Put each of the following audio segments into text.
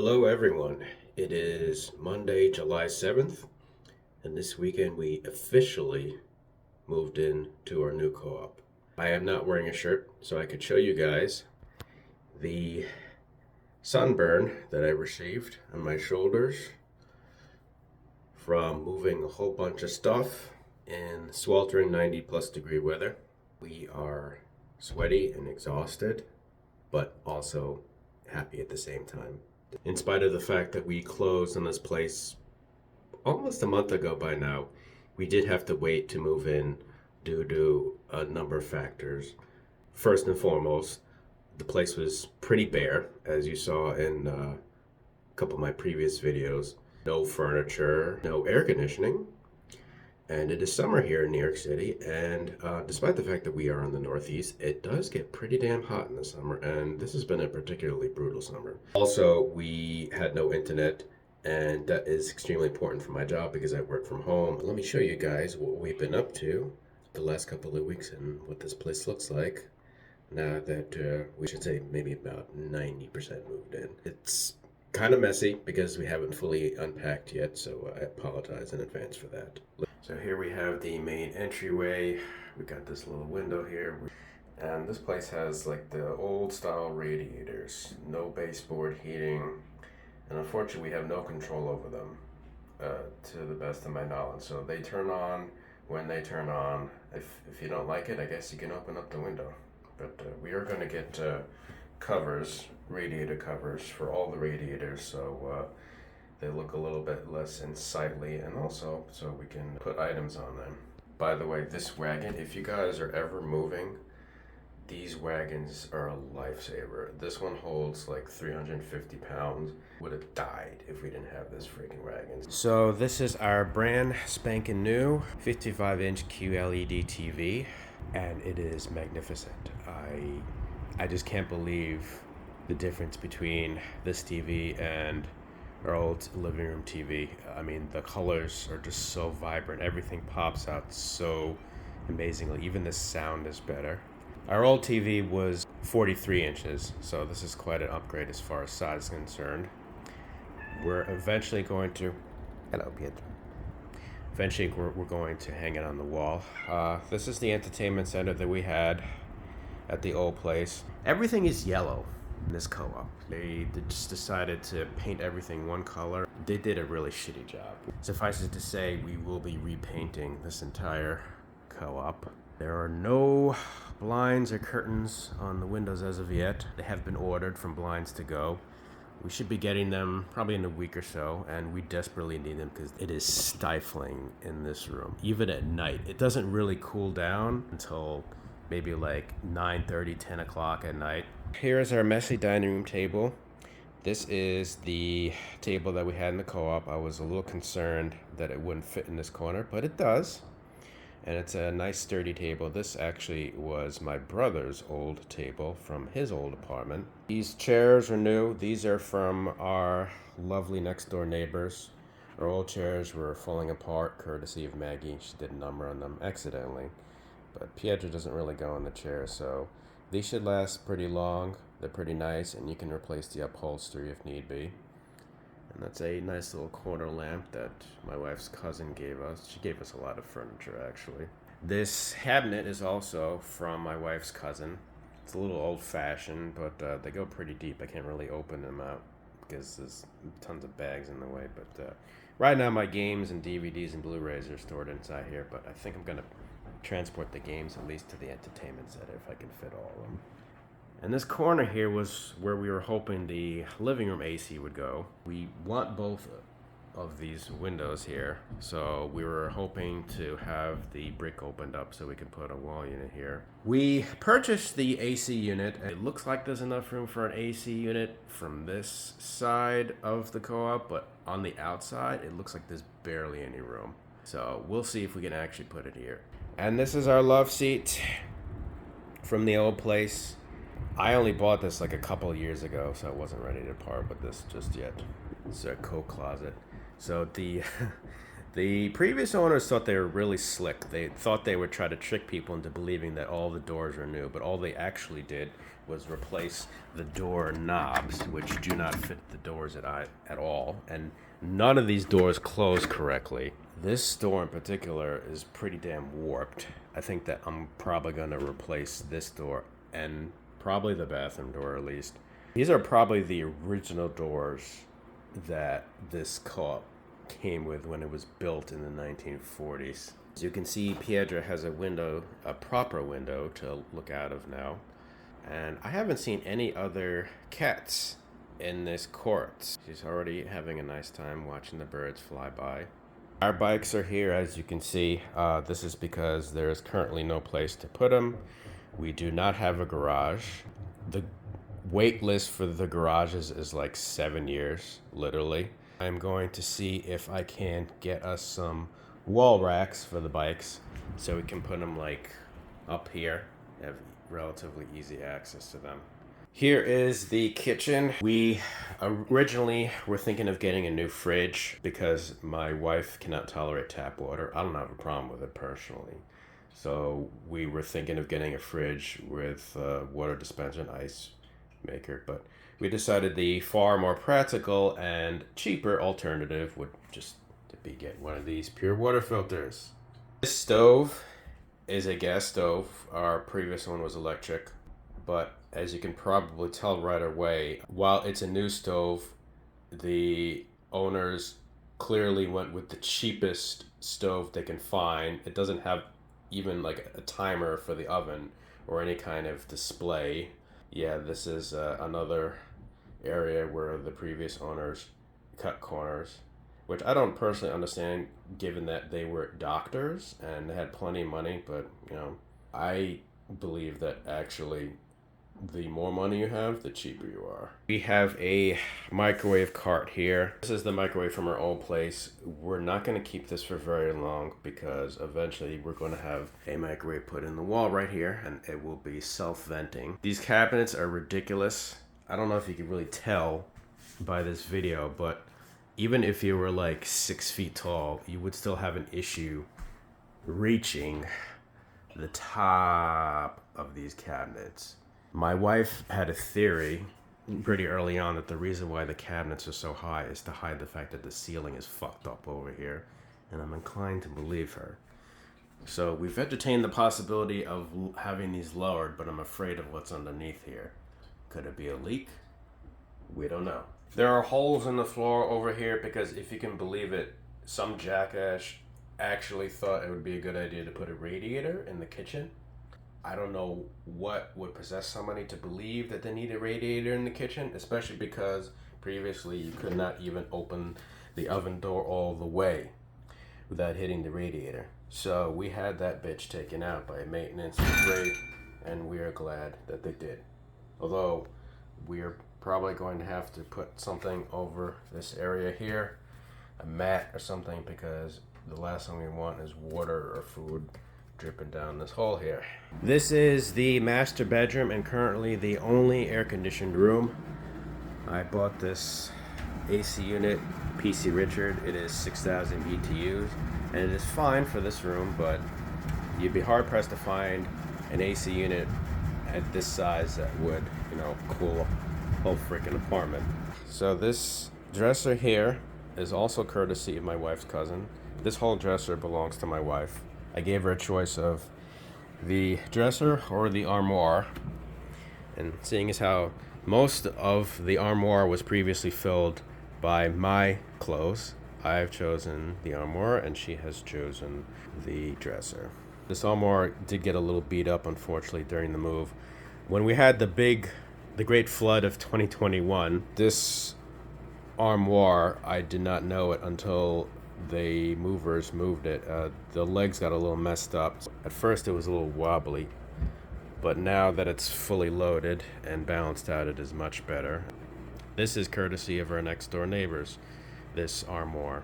Hello, everyone. It is Monday, July 7th, and this weekend we officially moved in to our new co op. I am not wearing a shirt, so I could show you guys the sunburn that I received on my shoulders from moving a whole bunch of stuff in sweltering 90 plus degree weather. We are sweaty and exhausted, but also happy at the same time. In spite of the fact that we closed on this place almost a month ago by now, we did have to wait to move in due to a number of factors. First and foremost, the place was pretty bare, as you saw in a couple of my previous videos. No furniture, no air conditioning, and it is summer here in New York City, and despite the fact that we are in the Northeast, it does get pretty damn hot in the summer, and this has been a particularly brutal summer. Also, we had no internet, and that is extremely important for my job because I work from home. Let me show you guys what we've been up to the last couple of weeks and what this place looks like now that we should say maybe about 90% moved in. It's kind of messy because we haven't fully unpacked yet, so I apologize in advance for that. So here we have the main entryway. We got this little window here. And this place has like the old style radiators, no baseboard heating, and unfortunately we have no control over them to the best of my knowledge. So they turn on when they turn on. If you don't like it, I guess you can open up the window. But we are going to get covers, radiator covers for all the radiators, so they look a little bit less unsightly, and also so we can put items on them. By the way, this wagon, if you guys are ever moving, these wagons are a lifesaver. This one holds like 350 pounds. Would have died if we didn't have this freaking wagon. So this is our brand spanking new 55-inch QLED TV, and it is magnificent. I just can't believe the difference between this TV and our old living room TV. I mean, the colors are just so vibrant. Everything pops out so amazingly. Even the sound is better. Our old TV was 43 inches, so this is quite an upgrade as far as size is concerned. We're eventually going to... Hello, Pietro. Eventually, we're going to hang it on the wall. This is the entertainment center that we had at the old place. Everything is yellow in this co-op. They just decided to paint everything one color. They did a really shitty job. Suffice it to say, we will be repainting this entire co-op. There are no blinds or curtains on the windows as of yet. They have been ordered from Blinds to Go. We should be getting them probably in a week or so, and we desperately need them because it is stifling in this room. Even at night, it doesn't really cool down until maybe like 9:30, 10 o'clock at night. Here's our messy dining room table. This is the table that we had in the co-op. I was a little concerned that it wouldn't fit in this corner, but it does. And it's a nice sturdy table. This actually was my brother's old table from his old apartment. These chairs are new. These are from our lovely next door neighbors. Our old chairs were falling apart courtesy of Maggie. She did a number on them accidentally. But Pietro doesn't really go in the chair, so these should last pretty long. They're pretty nice, and you can replace the upholstery if need be. And that's a nice little corner lamp that my wife's cousin gave us. She gave us a lot of furniture, actually. This cabinet is also from my wife's cousin. It's a little old-fashioned, but they go pretty deep. I can't really open them out because there's tons of bags in the way. But right now, my games and DVDs and Blu-rays are stored inside here, but I think I'm going to transport the games at least to the entertainment center if I can fit all of them. And this corner here was where we were hoping the living room AC would go. We want both of these windows here, so we were hoping to have the brick opened up so we could put a wall unit here. We purchased the AC unit. It looks like there's enough room for an AC unit from this side of the co-op, but on the outside, it looks like there's barely any room. So we'll see if we can actually put it here. And this is our love seat from the old place. I only bought this like a couple of years ago, so I wasn't ready to part with this just yet. It's a coat closet. So the The previous owners thought they were really slick. They thought they would try to trick people into believing that all the doors were new, but all they actually did was replace the door knobs, which do not fit the doors at all, and none of these doors close correctly. This door in particular is pretty damn warped. I think that I'm probably going to replace this door and probably the bathroom door at least. These are probably the original doors that this car came with when it was built in the 1940s. As you can see, Piedra has a window, a proper window to look out of now. And I haven't seen any other cats in this court. She's already having a nice time watching the birds fly by. Our bikes are here, as you can see. This is because there is currently no place to put them. We do not have a garage. The wait list for the garages is like 7 years, literally. I'm going to see if I can get us some wall racks for the bikes so we can put them like up here. Have relatively easy access to them. Here is the kitchen. We originally were thinking of getting a new fridge because my wife cannot tolerate tap water. I don't have a problem with it personally. So we were thinking of getting a fridge with water dispenser and ice maker, but we decided the far more practical and cheaper alternative would just be get one of these pure water filters. This stove is a gas stove. Our previous one was electric, but as you can probably tell right away, while it's a new stove, the owners clearly went with the cheapest stove they can find. It doesn't have even like a timer for the oven or any kind of display. Yeah, this is another area where the previous owners cut corners, which I don't personally understand given that they were doctors and they had plenty of money, but you know, I believe that actually the more money you have, the cheaper you are. We have a microwave cart here. This is the microwave from our old place. We're not going to keep this for very long because eventually we're going to have a microwave put in the wall right here and it will be self-venting. These cabinets are ridiculous. I don't know if you can really tell by this video, but even if you were like 6 feet tall, you would still have an issue reaching the top of these cabinets. My wife had a theory pretty early on that the reason why the cabinets are so high is to hide the fact that the ceiling is fucked up over here, and I'm inclined to believe her. So we've entertained the possibility of having these lowered, but I'm afraid of what's underneath here. Could it be a leak? We don't know. There are holes in the floor over here because if you can believe it, some jackass actually thought it would be a good idea to put a radiator in the kitchen. I don't know what would possess somebody to believe that they need a radiator in the kitchen, especially because previously you could not even open the oven door all the way without hitting the radiator. So we had that bitch taken out by maintenance and we are glad that they did. Although we are probably going to have to put something over this area here, a mat or something, because the last thing we want is water or food dripping down this hole here. This is the master bedroom and currently the only air-conditioned room. I bought this AC unit, PC Richard. It is 6,000 BTUs and it is fine for this room, but you'd be hard-pressed to find an AC unit at this size that would, you know, cool a whole freaking apartment. So this dresser here is also courtesy of my wife's cousin. This whole dresser belongs to my wife. I gave her a choice of the dresser or the armoire, and seeing as how most of the armoire was previously filled by my clothes, I've chosen the armoire and she has chosen the dresser. This armoire did get a little beat up, unfortunately, during the move. When we had the great flood of 2021, this armoire, I did not know it until the movers moved it. The legs got a little messed up. At first it was a little wobbly, but now that it's fully loaded and balanced out, it is much better. This is courtesy of our next door neighbors, this armoire.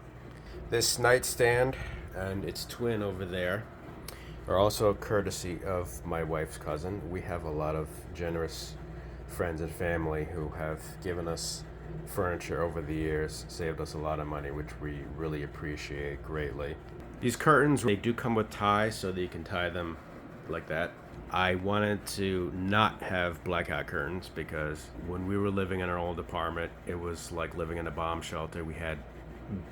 This nightstand and its twin over there are also courtesy of my wife's cousin. We have a lot of generous friends and family who have given us furniture over the years. Saved us a lot of money, which we really appreciate greatly. These curtains, they do come with ties, so that you can tie them like that. I wanted to not have blackout curtains because when we were living in our old apartment, it was like living in a bomb shelter. We had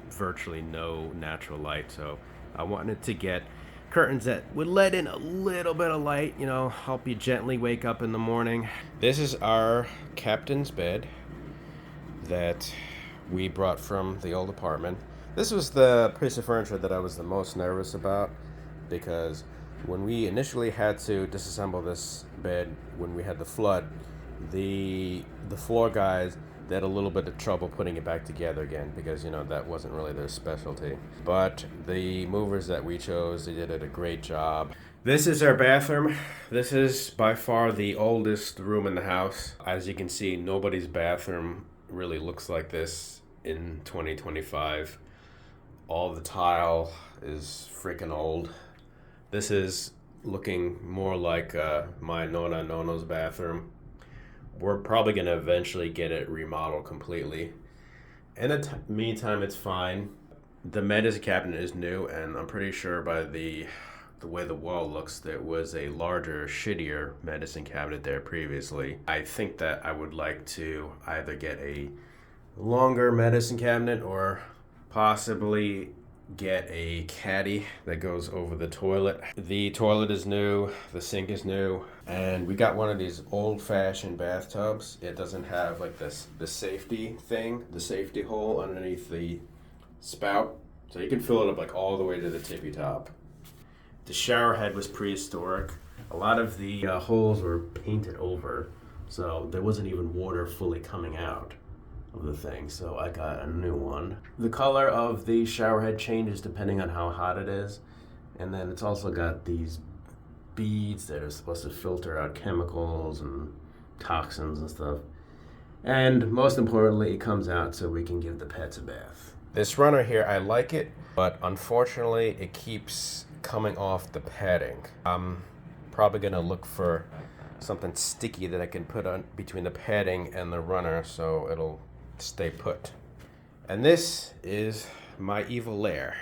virtually no natural light, so I wanted to get curtains that would let in a little bit of light, you know, help you gently wake up in the morning. This is our captain's bed that we brought from the old apartment. This was the piece of furniture that I was the most nervous about because when we initially had to disassemble this bed when we had the flood, the floor guys, they had a little bit of trouble putting it back together again because, you know, that wasn't really their specialty. But the movers that we chose, they did a great job. This is our bathroom. This is by far the oldest room in the house. As you can see, nobody's bathroom really looks like this in 2025. All the tile is freaking old. This is looking more like my Nona Nono's bathroom. We're probably going to eventually get it remodeled completely. In the meantime, it's fine. The medicine cabinet is new, and I'm pretty sure by the way the wall looks, there was a larger, shittier medicine cabinet there previously. I think that I would like to either get a longer medicine cabinet or possibly get a caddy that goes over the toilet. The toilet is new, the sink is new, and we got one of these old-fashioned bathtubs. It doesn't have like the safety thing, the safety hole underneath the spout, so you can fill it up like all the way to the tippy top. The shower head was prehistoric. A lot of the holes were painted over, so there wasn't even water fully coming out of the thing, so I got a new one. The color of the shower head changes depending on how hot it is, and then it's also got these beads that are supposed to filter out chemicals and toxins and stuff. And most importantly, it comes out so we can give the pets a bath. This runner here, I like it, but unfortunately it keeps coming off the padding. I'm probably gonna look for something sticky that I can put on between the padding and the runner so it'll stay put. And this is my evil lair,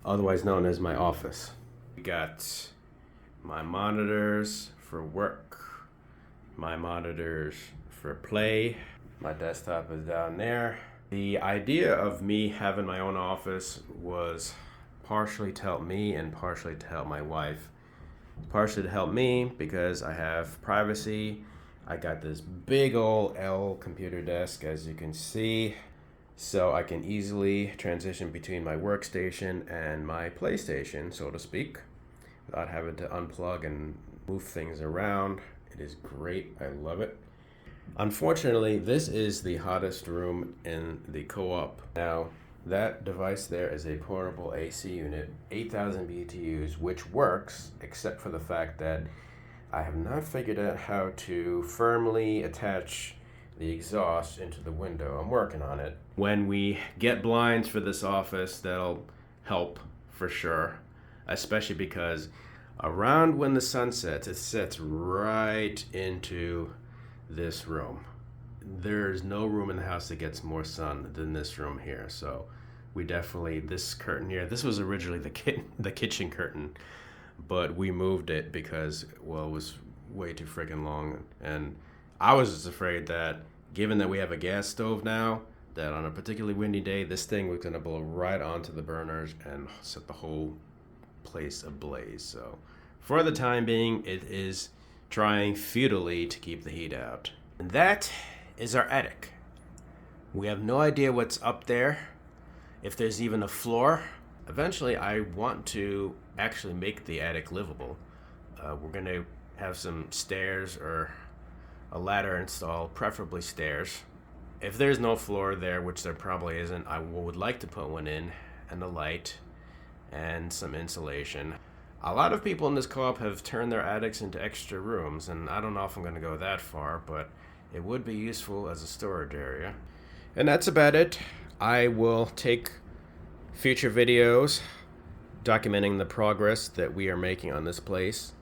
otherwise known as my office. We got my monitors for work, my monitors for play. My desktop is down there. The idea of me having my own office was partially to help me and partially to help my wife. Partially to help me because I have privacy. I got this big old L computer desk, as you can see, so I can easily transition between my workstation and my PlayStation, so to speak, without having to unplug and move things around. It is great. I love it. Unfortunately, this is the hottest room in the co-op. Now, that device there is a portable AC unit, 8,000 BTUs, which works, except for the fact that I have not figured out how to firmly attach the exhaust into the window. I'm working on it. When we get blinds for this office, that'll help for sure, especially because around when the sun sets, it sets right into this room. There's no room in the house that gets more sun than this room here, so we definitely, this curtain here, this was originally the kitchen curtain, but we moved it because, well, it was way too freaking long, and I was just afraid that, given that we have a gas stove now, that on a particularly windy day, this thing was going to blow right onto the burners and set the whole place ablaze. So for the time being, it is trying futilely to keep the heat out. And that is our attic. We have no idea what's up there, if there's even a floor. Eventually, I want to actually make the attic livable. We're going to have some stairs or a ladder installed, preferably stairs. If there's no floor there, which there probably isn't, I would like to put one in, and a light, and some insulation. A lot of people in this co-op have turned their attics into extra rooms, and I don't know if I'm going to go that far, but it would be useful as a storage area. And that's about it. I will take future videos documenting the progress that we are making on this place.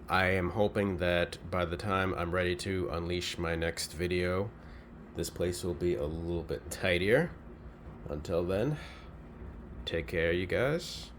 I am hoping that by the time I'm ready to unleash my next video, this place will be a little bit tidier. Until then, take care, you guys.